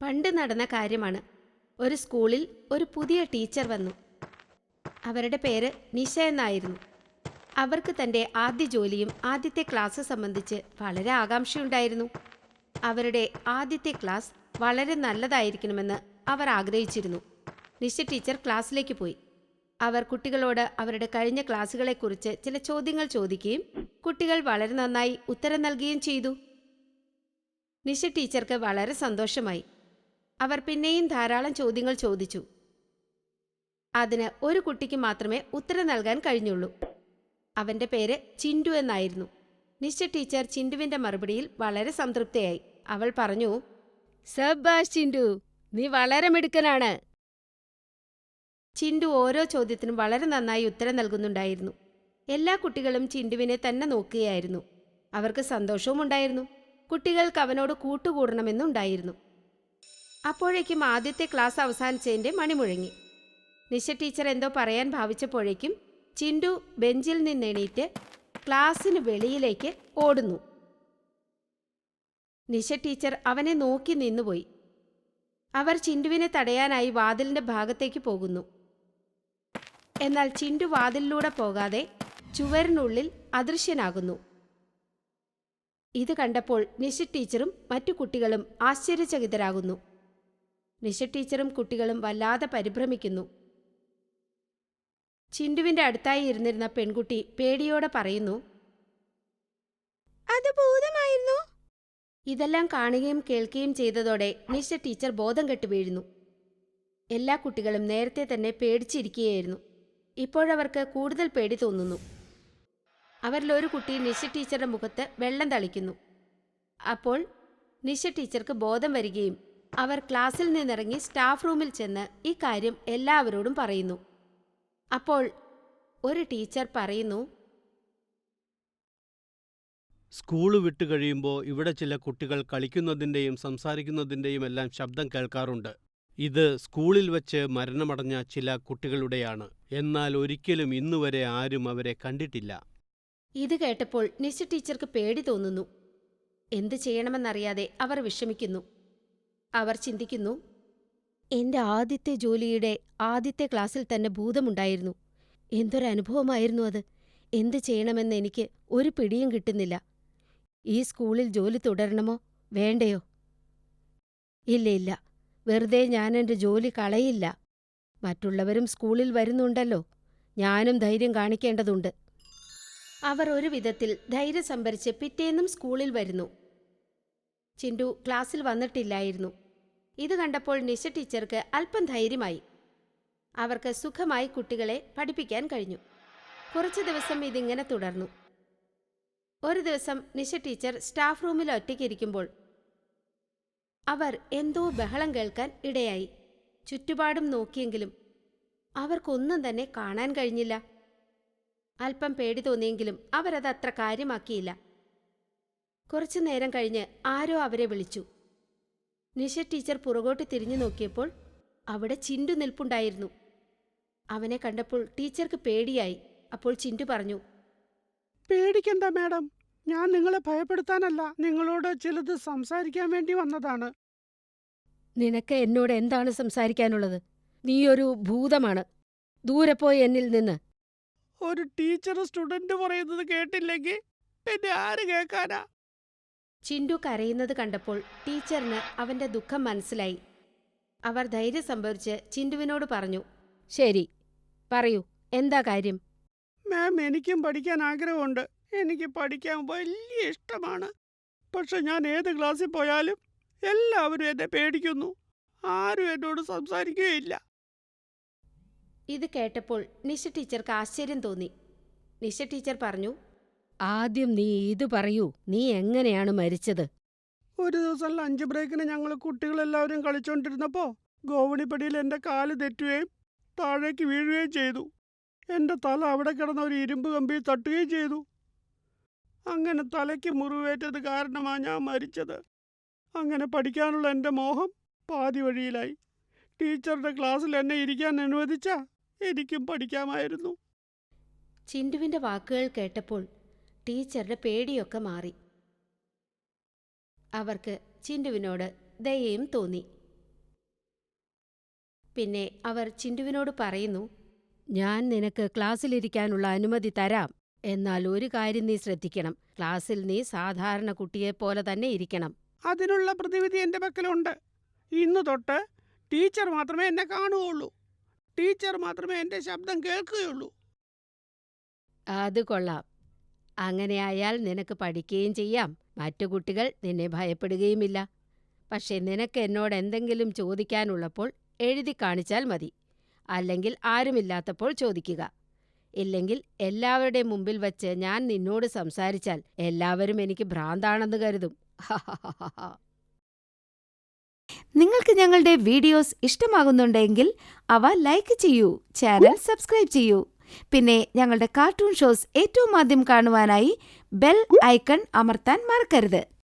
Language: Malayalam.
പണ്ട് നടന്ന കാര്യമാണ്. ഒരു സ്കൂളിൽ ഒരു പുതിയ ടീച്ചർ വന്നു. അവരുടെ പേര് നിഷ എന്നായിരുന്നു. അവർക്ക് തൻ്റെ ആദ്യ ജോലിയും ആദ്യത്തെ ക്ലാസ് സംബന്ധിച്ച് വളരെ ആകാംക്ഷയുണ്ടായിരുന്നു. അവരുടെ ആദ്യത്തെ ക്ലാസ് വളരെ നല്ലതായിരിക്കണമെന്ന് അവർ ആഗ്രഹിച്ചിരുന്നു. നിഷ ടീച്ചർ ക്ലാസ്സിലേക്ക് പോയി. അവർ കുട്ടികളോട് അവരുടെ കഴിഞ്ഞ ക്ലാസ്സുകളെക്കുറിച്ച് ചില ചോദ്യങ്ങൾ ചോദിക്കുകയും കുട്ടികൾ വളരെ നന്നായി ഉത്തരം നൽകുകയും ചെയ്തു. നിഷ ടീച്ചർക്ക് വളരെ സന്തോഷമായി. അവർ പിന്നെയും ധാരാളം ചോദ്യങ്ങൾ ചോദിച്ചു. അതിന് ഒരു കുട്ടിക്ക് മാത്രമേ ഉത്തരം നൽകാൻ കഴിഞ്ഞുള്ളൂ. അവൻ്റെ പേര് ചിൻഡു എന്നായിരുന്നു. നിഷ ടീച്ചർ ചിൻഡുവിൻ്റെ മറുപടിയിൽ വളരെ സംതൃപ്തയായി. അവൾ പറഞ്ഞു, "സബ്ബാഷ് ചിൻഡു, നീ വളരെ മിടുക്കനാണ്." ചിൻഡു ഓരോ ചോദ്യത്തിനും വളരെ നന്നായി ഉത്തരം നൽകുന്നുണ്ടായിരുന്നു. എല്ലാ കുട്ടികളും ചിൻഡുവിനെ തന്നെ നോക്കുകയായിരുന്നു. അവർക്ക് സന്തോഷവും ഉണ്ടായിരുന്നു. കുട്ടികൾക്ക് അവനോട് കൂട്ടുകൂടണമെന്നുണ്ടായിരുന്നു. അപ്പോഴേക്കും ആദ്യത്തെ ക്ലാസ് അവസാനിച്ചതിൻ്റെ മണി മുഴങ്ങി. നിഷ ടീച്ചർ എന്തോ പറയാൻ ഭാവിച്ചപ്പോഴേക്കും ചിൻഡു ബെഞ്ചിൽ നിന്നെണീറ്റ് ക്ലാസ്സിന് വെളിയിലേക്ക് ഓടുന്നു. നിഷ ടീച്ചർ അവനെ നോക്കി നിന്നുപോയി. അവർ ചിൻഡുവിനെ തടയാനായി വാതിലിൻ്റെ ഭാഗത്തേക്ക് പോകുന്നു. എന്നാൽ ചിൻഡു വാതിലിലൂടെ പോകാതെ ചുവരിനുള്ളിൽ അദൃശ്യനാകുന്നു. ഇത് കണ്ടപ്പോൾ നിഷ ടീച്ചറും മറ്റു കുട്ടികളും ആശ്ചര്യചകിതരാകുന്നു. നിഷ ടീച്ചറും കുട്ടികളും വല്ലാതെ പരിഭ്രമിക്കുന്നു. ചിൻഡുവിൻ്റെ അടുത്തായി ഇരുന്നിരുന്ന പെൺകുട്ടി പേടിയോടെ പറയുന്നു, "അത് ഭൂതമായിരുന്നു." ഇതെല്ലാം കാണുകയും കേൾക്കുകയും ചെയ്തതോടെ നിഷ ടീച്ചർ ബോധം കെട്ടു വീഴുന്നു. എല്ലാ കുട്ടികളും നേരത്തെ തന്നെ പേടിച്ചിരിക്കുകയായിരുന്നു. ഇപ്പോഴവർക്ക് കൂടുതൽ പേടി തോന്നുന്നു. അവരിലൊരു കുട്ടി നിഷ ടീച്ചറുടെ മുഖത്ത് വെള്ളം തളിക്കുന്നു. അപ്പോൾ നിഷ ടീച്ചർക്ക് ബോധം വരികയും അവർ ക്ലാസ്സിൽ നിന്നിറങ്ങി സ്റ്റാഫ് റൂമിൽ ചെന്ന് ഈ കാര്യം എല്ലാവരോടും പറയുന്നു. അപ്പോൾ ഒരു ടീച്ചർ പറയുന്നു, സ്കൂള് വിട്ടു കഴിയുമ്പോൾ ഇവിടെ ചില കുട്ടികൾ കളിക്കുന്നതിൻ്റെയും സംസാരിക്കുന്നതിൻ്റെയും എല്ലാം ശബ്ദം കേൾക്കാറുണ്ട്. ഇത് സ്കൂളിൽ വച്ച് മരണമടഞ്ഞ ചില കുട്ടികളുടെയാണ്. എന്നാൽ ഒരിക്കലും ഇന്നുവരെ ആരും അവരെ കണ്ടിട്ടില്ല. ഇത് കേട്ടപ്പോൾ നിഷ ടീച്ചർക്ക് പേടി തോന്നുന്നു. എന്ത് ചെയ്യണമെന്നറിയാതെ അവർ വിഷമിക്കുന്നു. അവർ ചിന്തിക്കുന്നു, "എൻ്റെ ആദ്യത്തെ ജോലിയുടെ ആദ്യത്തെ ക്ലാസ്സിൽ തന്നെ ഭൂതമുണ്ടായിരുന്നു. എന്തൊരനുഭവമായിരുന്നു അത്. എന്ത് ചെയ്യണമെന്ന് എനിക്ക് ഒരു പിടിയും കിട്ടുന്നില്ല. ഈ സ്കൂളിൽ ജോലി തുടരണമോ വേണ്ടയോ? ഇല്ല, വെറുതെ ഞാൻ എൻ്റെ ജോലി കളയില്ല. മറ്റുള്ളവരും സ്കൂളിൽ വരുന്നുണ്ടല്ലോ, ഞാനും ധൈര്യം കാണിക്കേണ്ടതുണ്ട്." അവർ ഒരു വിധത്തിൽ ധൈര്യം സംഭരിച്ച് പിറ്റേന്നും സ്കൂളിൽ വരുന്നു. ചിൻഡു ക്ലാസ്സിൽ വന്നിട്ടില്ലായിരുന്നു. ഇത് കണ്ടപ്പോൾ നിഷ ടീച്ചർക്ക് അല്പം ധൈര്യമായി. അവർക്ക് സുഖമായി കുട്ടികളെ പഠിപ്പിക്കാൻ കഴിഞ്ഞു. കുറച്ചു ദിവസം ഇതിങ്ങനെ തുടർന്നു. ഒരു ദിവസം നിഷ ടീച്ചർ സ്റ്റാഫ് റൂമിൽ ഒറ്റയ്ക്കിരിക്കുമ്പോൾ അവർ എന്തോ ബഹളം കേൾക്കാൻ ഇടയായി. ചുറ്റുപാടും നോക്കിയെങ്കിലും അവർക്കൊന്നും തന്നെ കാണാൻ കഴിഞ്ഞില്ല. അല്പം പേടി തോന്നിയെങ്കിലും അവരത് അത്ര കാര്യമാക്കിയില്ല. കുറച്ചു നേരം കഴിഞ്ഞ് ആരോ അവരെ വിളിച്ചു. നിഷ ടീച്ചർ പുറകോട്ട് തിരിഞ്ഞു നോക്കിയപ്പോൾ അവിടെ ചിൻഡു നിൽപ്പുണ്ടായിരുന്നു. അവനെ കണ്ടപ്പോൾ ടീച്ചർക്ക് പേടിയായി. അപ്പോൾ ചിൻഡു പറഞ്ഞു, "പേടിക്കണ്ട മാഡം, ഞാൻ നിങ്ങളെ ഭയപ്പെടുത്താനല്ല, നിങ്ങളോട് ചിലത് സംസാരിക്കാൻ വേണ്ടി വന്നതാണ്." "നിനക്ക് എന്നോട് എന്താണ് സംസാരിക്കാനുള്ളത്? നീയൊരു ഭൂതമാണ്. ദൂരെ പോയി എന്നിൽ നിന്ന്." ഒരു ടീച്ചർ സ്റ്റുഡന്റ് പറയുന്നത് കേട്ടില്ലെങ്കിൽ പിന്നെ ആര് കേൾക്കാനാ? ചിൻഡു കരയുന്നത് കണ്ടപ്പോൾ ടീച്ചറിന് അവന്റെ ദുഃഖം മനസ്സിലായി. അവർ ധൈര്യം സംഭരിച്ച് ചിൻഡുവിനോട് പറഞ്ഞു, "ശരി, പറയൂ, എന്താ കാര്യം?" മാം, എനിക്കും പഠിക്കാൻ ആഗ്രഹമുണ്ട്. എനിക്ക് പഠിക്കാൻ വലിയ ഇഷ്ടമാണ്. പക്ഷെ ഞാൻ ഏത് ക്ലാസ്സിൽ പോയാലും എല്ലാവരും എന്നെ പേടിക്കുന്നു. ആരും എന്നോട് സംസാരിക്കുകയില്ല. ഇത് കേട്ടപ്പോൾ നിഷ ടീച്ചർക്ക് ആശ്ചര്യം തോന്നി. നിഷ ടീച്ചർ പറഞ്ഞു, "ആദ്യം നീ ഇത് പറയൂ, നീ എങ്ങനെയാണ് മരിച്ചത്?" ഒരു ദിവസം ലഞ്ച് ബ്രേക്കിന് ഞങ്ങൾ കുട്ടികളെല്ലാവരും കളിച്ചോണ്ടിരുന്നപ്പോ ഗോവണിപ്പടിയിൽ എൻ്റെ കാല് തെറ്റുകയും താഴേക്ക് വീഴുകയും ചെയ്തു. എൻ്റെ തല അവിടെ കിടന്ന ഒരു ഇരുമ്പ് കമ്പിയിൽ തട്ടുകയും ചെയ്തു. അങ്ങനെ തലയ്ക്ക് മുറിവേറ്റത് കാരണമാണ് ഞാൻ മരിച്ചത്. അങ്ങനെ പഠിക്കാനുള്ള എൻ്റെ മോഹം പാതി വഴിയിലായി. ടീച്ചറുടെ ക്ലാസ്സിൽ എന്നെ ഇരിക്കാൻ അനുവദിച്ചാ എനിക്കും പഠിക്കാമായിരുന്നു. ചിൻഡുവിന്റെ വാക്കുകൾ കേട്ടപ്പോൾ ടീച്ചറുടെ പേടിയൊക്കെ മാറി. അവർക്ക് ചിൻഡുവിനോട് ദയയും തോന്നി. പിന്നെ അവർ ചിണ്ടുവിനോട് പറയുന്നു, ഞാൻ നിനക്ക് ക്ലാസ്സിലിരിക്കാനുള്ള അനുമതി തരാം. എന്നാൽ ഒരു കാര്യം നീ ശ്രദ്ധിക്കണം. ക്ലാസ്സിൽ നീ സാധാരണ കുട്ടിയെപ്പോലെ തന്നെ ഇരിക്കണം. അതിനുള്ള പ്രതിവിധി എൻ്റെ പക്കലുണ്ട്. ഇന്ന് തൊട്ട് ടീച്ചർ മാത്രമേ എന്നെ കാണുകയുള്ളൂ. ടീച്ചർ മാത്രമേ എൻ്റെ ശബ്ദം കേൾക്കുകയുള്ളൂ. അത് കൊള്ളാം. അങ്ങനെയായാൽ നിനക്ക് പഠിക്കുകയും ചെയ്യാം. മറ്റു കുട്ടികൾ നിന്നെ ഭയപ്പെടുകയുമില്ല. പക്ഷെ നിനക്ക് എന്നോട് എന്തെങ്കിലും ചോദിക്കാനുള്ളപ്പോൾ എഴുതി കാണിച്ചാൽ മതി. അല്ലെങ്കിൽ ആരുമില്ലാത്തപ്പോൾ ചോദിക്കുക. ഇല്ലെങ്കിൽ എല്ലാവരുടെ മുമ്പിൽ വച്ച് ഞാൻ നിന്നോട് സംസാരിച്ചാൽ എല്ലാവരും എനിക്ക് ഭ്രാന്താണെന്ന് കരുതും. നിങ്ങൾക്ക് ഞങ്ങളുടെ വീഡിയോസ് ഇഷ്ടമാകുന്നുണ്ടെങ്കിൽ അവ ലൈക്ക് ചെയ്യൂ, ചാനൽ സബ്സ്ക്രൈബ് ചെയ്യൂ. പിന്നെ ഞങ്ങളുടെ കാർട്ടൂൺ ഷോസ് ഏറ്റവും ആദ്യം കാണുവാനായി ബെൽ ഐക്കൺ അമർത്താൻ മറക്കരുത്.